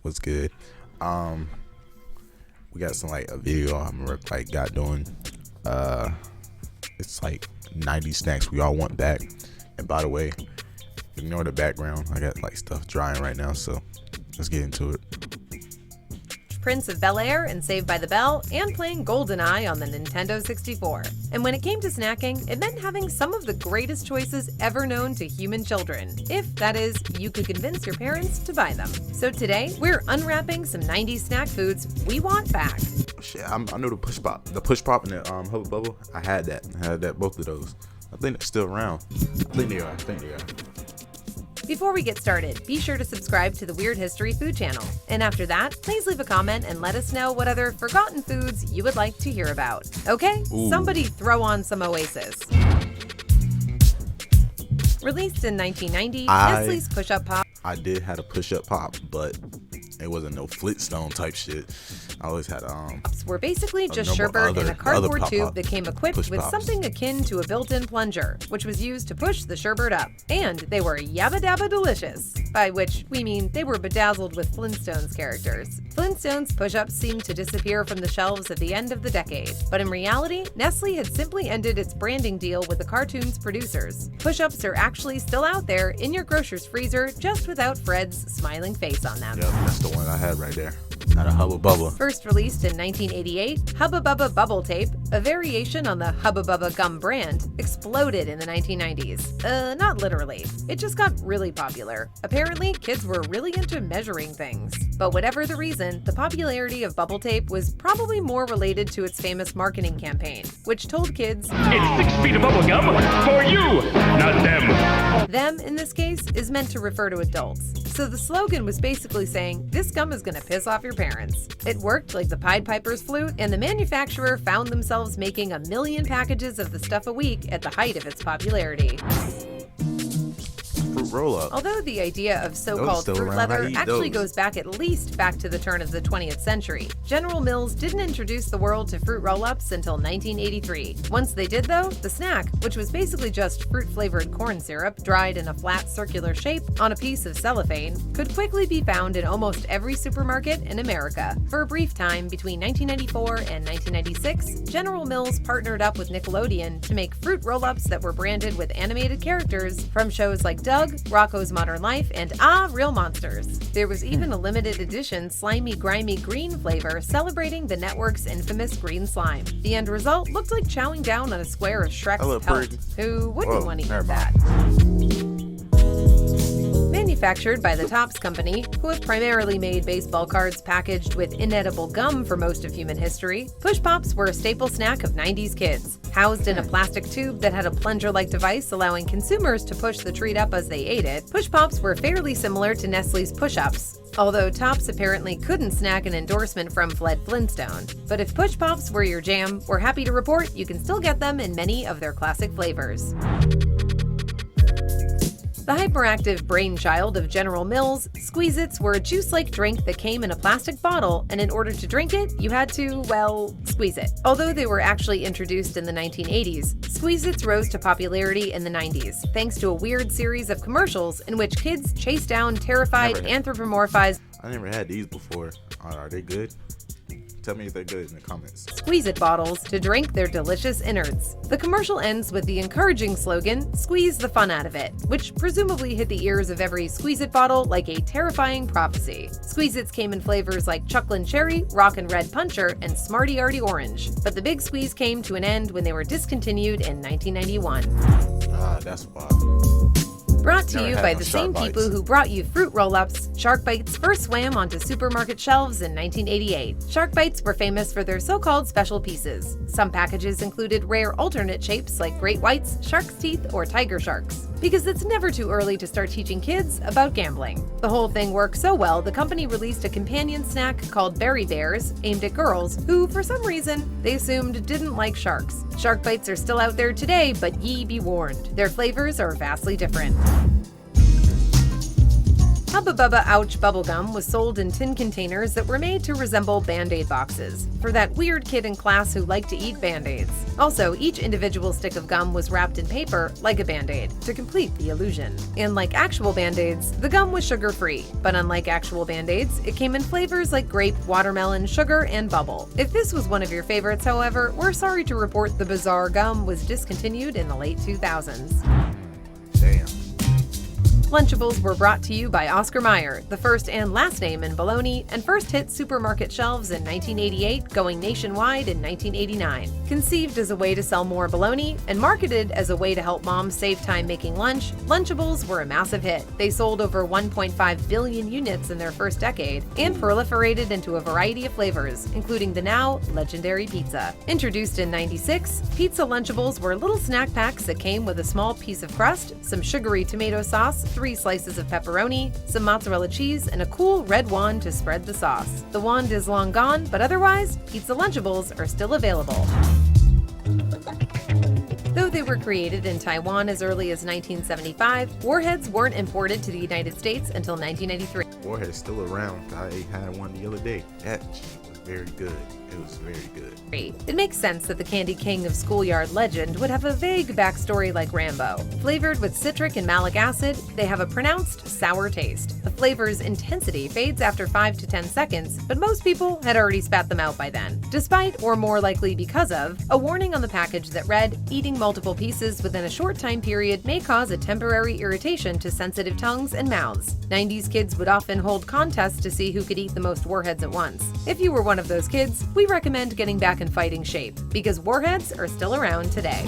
What's good? We got some a video I'm got doing. It's 90s snacks we all want back. And by the way, ignore the background. I got stuff drying right now, so let's get into it. Prince of Bel-Air and Saved by the Bell, and playing GoldenEye on the Nintendo 64. And when it came to snacking, it meant having some of the greatest choices ever known to human children. If, that is, you could convince your parents to buy them. So today, we're unwrapping some 90s snack foods we want back. Shit, I know the push pop. The push pop and the Hubba Bubba. I had that, both of those. I think they're still around. I think they are. Before we get started, be sure to subscribe to the Weird History Food channel. And after that, please leave a comment and let us know what other forgotten foods you would like to hear about. Okay? Ooh. Somebody throw on some Oasis. Released in 1990, Nestle's Push-Up Pop. I did have a push-up pop, but it wasn't no Flintstone type shit. I always had were basically just sherbet in a cardboard tube that came equipped with something akin to a built-in plunger, which was used to push the sherbet up. And they were yabba dabba delicious, by which we mean they were bedazzled with Flintstones characters. Flintstones push-ups seemed to disappear from the shelves at the end of the decade, but in reality, Nestle had simply ended its branding deal with the cartoon's producers. Push-ups are actually still out there in your grocer's freezer, just without Fred's smiling face on them. Yep, that's the one I had right there. Not a Hubba Bubba. First released in 1988, Hubba Bubba Bubble Tape, a variation on the Hubba Bubba gum brand, exploded in the 1990s. Not literally. It just got really popular. Apparently, kids were really into measuring things. But whatever the reason, the popularity of Bubble Tape was probably more related to its famous marketing campaign, which told kids, "It's 6 feet of bubble gum for you, not them." Them, in this case, is meant to refer to adults. So the slogan was basically saying, this gum is gonna piss off your parents. It worked like the Pied Piper's flute, and the manufacturer found themselves making 1 million packages of the stuff a week at the height of its popularity. Fruit roll-up. Although the idea of so-called fruit leather actually goes back at least back to the turn of the 20th century. General Mills didn't introduce the world to fruit roll-ups until 1983. Once they did though, the snack, which was basically just fruit-flavored corn syrup dried in a flat circular shape on a piece of cellophane, could quickly be found in almost every supermarket in America. For a brief time between 1994 and 1996, General Mills partnered up with Nickelodeon to make fruit roll-ups that were branded with animated characters from shows like Doug, Rocko's Modern Life, and Real Monsters. There was even a limited edition slimy, grimy green flavor celebrating the network's infamous green slime. The end result looked like chowing down on a square of Shrek's pelt. Who wouldn't want to eat that? Manufactured by the Topps Company, who have primarily made baseball cards packaged with inedible gum for most of human history, Push Pops were a staple snack of 90s kids. Housed in a plastic tube that had a plunger-like device allowing consumers to push the treat up as they ate it, Push Pops were fairly similar to Nestle's Push-Ups, although Topps apparently couldn't snag an endorsement from Fred Flintstone. But if Push Pops were your jam, we're happy to report you can still get them in many of their classic flavors. The hyperactive brainchild of General Mills, Squeeze-Its were a juice-like drink that came in a plastic bottle, and in order to drink it, you had to, well, squeeze it. Although they were actually introduced in the 1980s, Squeeze-Its rose to popularity in the 90s, thanks to a weird series of commercials in which kids chased down terrified, anthropomorphized I never had these before. Are they good? Tell me if they're good in the comments. Squeeze-It bottles to drink their delicious innards. The commercial ends with the encouraging slogan, "Squeeze the fun out of it," which presumably hit the ears of every Squeeze-It bottle like a terrifying prophecy. Squeeze-Its came in flavors like Chucklin' Cherry, Rockin' Red Puncher, and Smarty Arty Orange. But the big squeeze came to an end when they were discontinued in 1991. That's why. Brought to you by the same people who brought you fruit roll-ups, Shark Bites first swam onto supermarket shelves in 1988. Shark Bites were famous for their so-called special pieces. Some packages included rare alternate shapes like great whites, shark's teeth, or tiger sharks. Because it's never too early to start teaching kids about gambling. The whole thing worked so well, the company released a companion snack called Berry Bears, aimed at girls who, for some reason, they assumed didn't like sharks. Shark Bites are still out there today, but ye be warned, their flavors are vastly different. Hubba Bubba Ouch bubblegum was sold in tin containers that were made to resemble Band-Aid boxes, for that weird kid in class who liked to eat Band-Aids. Also, each individual stick of gum was wrapped in paper like a Band-Aid to complete the illusion. And like actual Band-Aids, the gum was sugar-free, but unlike actual Band-Aids, it came in flavors like grape, watermelon, sugar, and bubble. If this was one of your favorites, however, we're sorry to report the bizarre gum was discontinued in the late 2000s. Damn. Lunchables were brought to you by Oscar Mayer, the first and last name in bologna, and first hit supermarket shelves in 1988, going nationwide in 1989. Conceived as a way to sell more bologna and marketed as a way to help moms save time making lunch, Lunchables were a massive hit. They sold over 1.5 billion units in their first decade and proliferated into a variety of flavors, including the now legendary pizza. Introduced in '96, pizza Lunchables were little snack packs that came with a small piece of crust, some sugary tomato sauce, 3 slices of pepperoni, some mozzarella cheese, and a cool red wand to spread the sauce. The wand is long gone, but otherwise, pizza Lunchables are still available. Though they were created in Taiwan as early as 1975, Warheads weren't imported to the United States until 1993. Warhead's still around. I had one the other day. That was very good. It was very good. It makes sense that the candy king of schoolyard legend would have a vague backstory like Rambo. Flavored with citric and malic acid, they have a pronounced sour taste. The flavor's intensity fades after 5 to 10 seconds, but most people had already spat them out by then, despite, or more likely because of, a warning on the package that read, "Eating multiple pieces within a short time period may cause a temporary irritation to sensitive tongues and mouths." 90s kids would often hold contests to see who could eat the most Warheads at once. If you were one of those kids, we recommend getting back in fighting shape, because Warheads are still around today.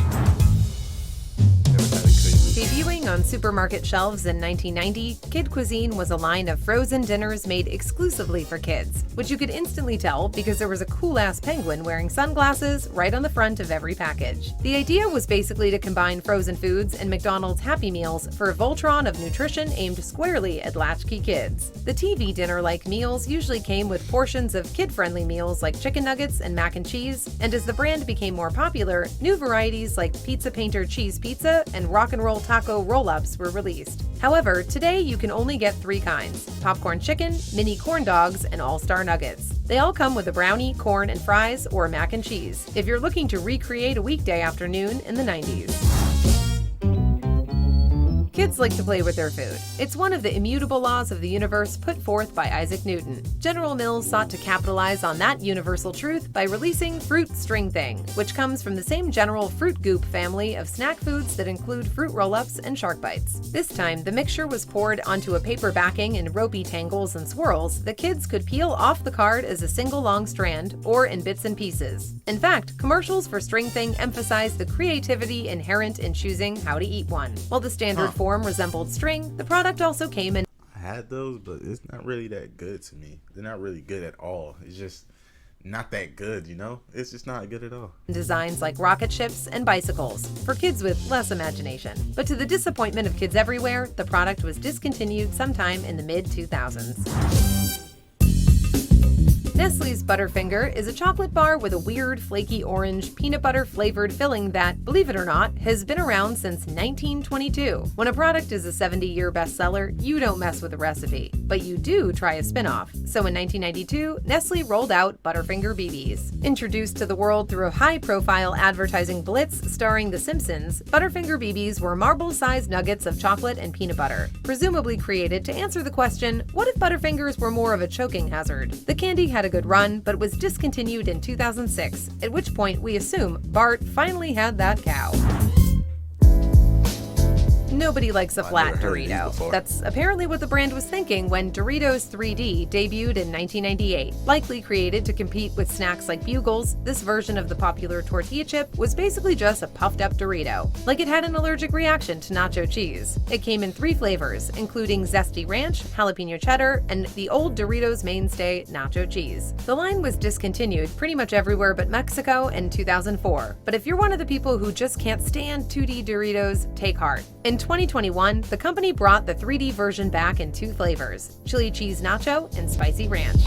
Debuting on supermarket shelves in 1990, Kid Cuisine was a line of frozen dinners made exclusively for kids, which you could instantly tell because there was a cool-ass penguin wearing sunglasses right on the front of every package. The idea was basically to combine frozen foods and McDonald's Happy Meals for a Voltron of nutrition aimed squarely at latchkey kids. The TV dinner-like meals usually came with portions of kid-friendly meals like chicken nuggets and mac and cheese, and as the brand became more popular, new varieties like Pizza Painter Cheese Pizza and Rock and Roll Taco roll-ups were released. However, today you can only get 3 kinds: popcorn chicken, mini corn dogs, and all-star nuggets. They all come with a brownie, corn and fries, or mac and cheese, if you're looking to recreate a weekday afternoon in the 90s. Kids like to play with their food. It's one of the immutable laws of the universe put forth by Isaac Newton. General Mills sought to capitalize on that universal truth by releasing Fruit String Thing, which comes from the same general Fruit Goop family of snack foods that include fruit roll-ups and shark bites. This time, the mixture was poured onto a paper backing in ropey tangles and swirls that kids could peel off the card as a single long strand or in bits and pieces. In fact, commercials for String Thing emphasize the creativity inherent in choosing how to eat one. While the standard form resembled string, the product also came in. I had those, but it's not really that good to me. They're not really good at all. It's just not that good, you know? It's just not good at all. Designs like rocket ships and bicycles for kids with less imagination. But to the disappointment of kids everywhere, the product was discontinued sometime in the mid-2000s. Nestle's Butterfinger is a chocolate bar with a weird, flaky orange, peanut butter flavored filling that, believe it or not, has been around since 1922. When a product is a 70-year bestseller, you don't mess with the recipe, but you do try a spin-off. So in 1992, Nestle rolled out Butterfinger BBs. Introduced to the world through a high-profile advertising blitz starring The Simpsons, Butterfinger BBs were marble-sized nuggets of chocolate and peanut butter, presumably created to answer the question, what if Butterfingers were more of a choking hazard? The candy had a good run, but was discontinued in 2006, at which point we assume Bart finally had that cow. Nobody likes a flat Dorito. That's apparently what the brand was thinking when Doritos 3D debuted in 1998. Likely created to compete with snacks like Bugles, this version of the popular tortilla chip was basically just a puffed-up Dorito. Like it had an allergic reaction to nacho cheese. It came in 3 flavors, including Zesty Ranch, Jalapeno Cheddar, and the old Doritos mainstay, Nacho Cheese. The line was discontinued pretty much everywhere but Mexico in 2004. But if you're one of the people who just can't stand 2D Doritos, take heart. In 2021, the company brought the 3D version back in 2 flavors, chili cheese nacho and spicy ranch.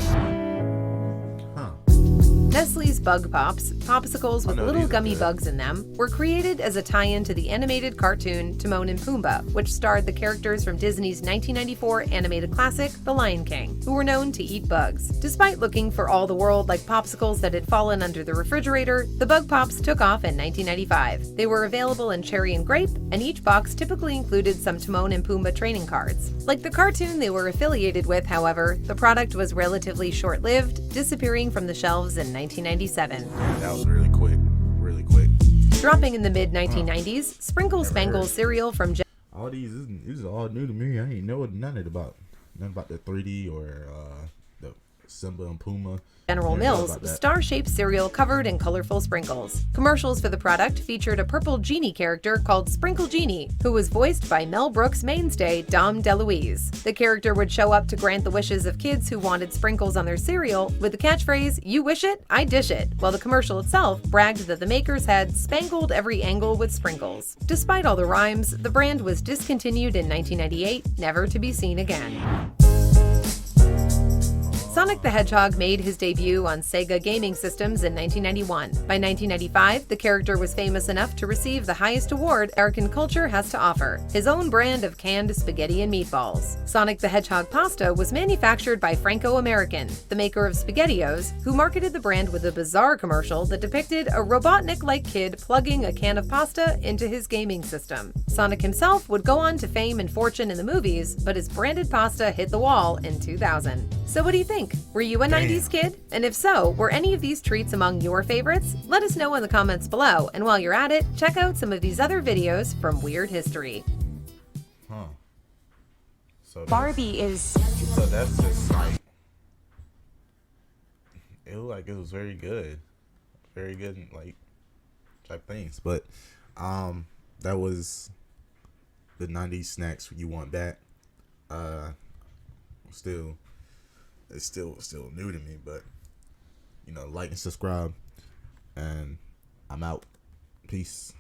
Nestle's Bug Pops, popsicles with little gummy bugs in them, were created as a tie-in to the animated cartoon Timon and Pumbaa, which starred the characters from Disney's 1994 animated classic, The Lion King, who were known to eat bugs. Despite looking for all the world like popsicles that had fallen under the refrigerator, the Bug Pops took off in 1995. They were available in cherry and grape, and each box typically included some Timon and Pumbaa training cards. Like the cartoon they were affiliated with, however, the product was relatively short-lived, disappearing from the shelves in 1997. That was really quick. Really quick. Dropping in the mid-1990s, Sprinkle Spangle cereal from all these is all new to me. I ain't know none about the 3D or the Simba and Puma. General Mills, star-shaped cereal covered in colorful sprinkles. Commercials for the product featured a purple genie character called Sprinkle Genie, who was voiced by Mel Brooks' mainstay Dom DeLuise. The character would show up to grant the wishes of kids who wanted sprinkles on their cereal with the catchphrase, "You wish it, I dish it," while the commercial itself bragged that the makers had spangled every angle with sprinkles. Despite all the rhymes, the brand was discontinued in 1998, never to be seen again. Sonic the Hedgehog made his debut on Sega gaming systems in 1991. By 1995, the character was famous enough to receive the highest award American culture has to offer, his own brand of canned spaghetti and meatballs. Sonic the Hedgehog pasta was manufactured by Franco-American, the maker of SpaghettiOs, who marketed the brand with a bizarre commercial that depicted a Robotnik-like kid plugging a can of pasta into his gaming system. Sonic himself would go on to fame and fortune in the movies, but his branded pasta hit the wall in 2000. So what do you think? Were you a 90s kid? And if so, were any of these treats among your favorites? Let us know in the comments below, and while you're at it, check out some of these other videos from Weird History. So Barbie is... So that's just like... It looked like it was very good. Very good, like, type things. But, that was the 90s snacks you want back. It's still new to me, but like and subscribe, and I'm out. Peace.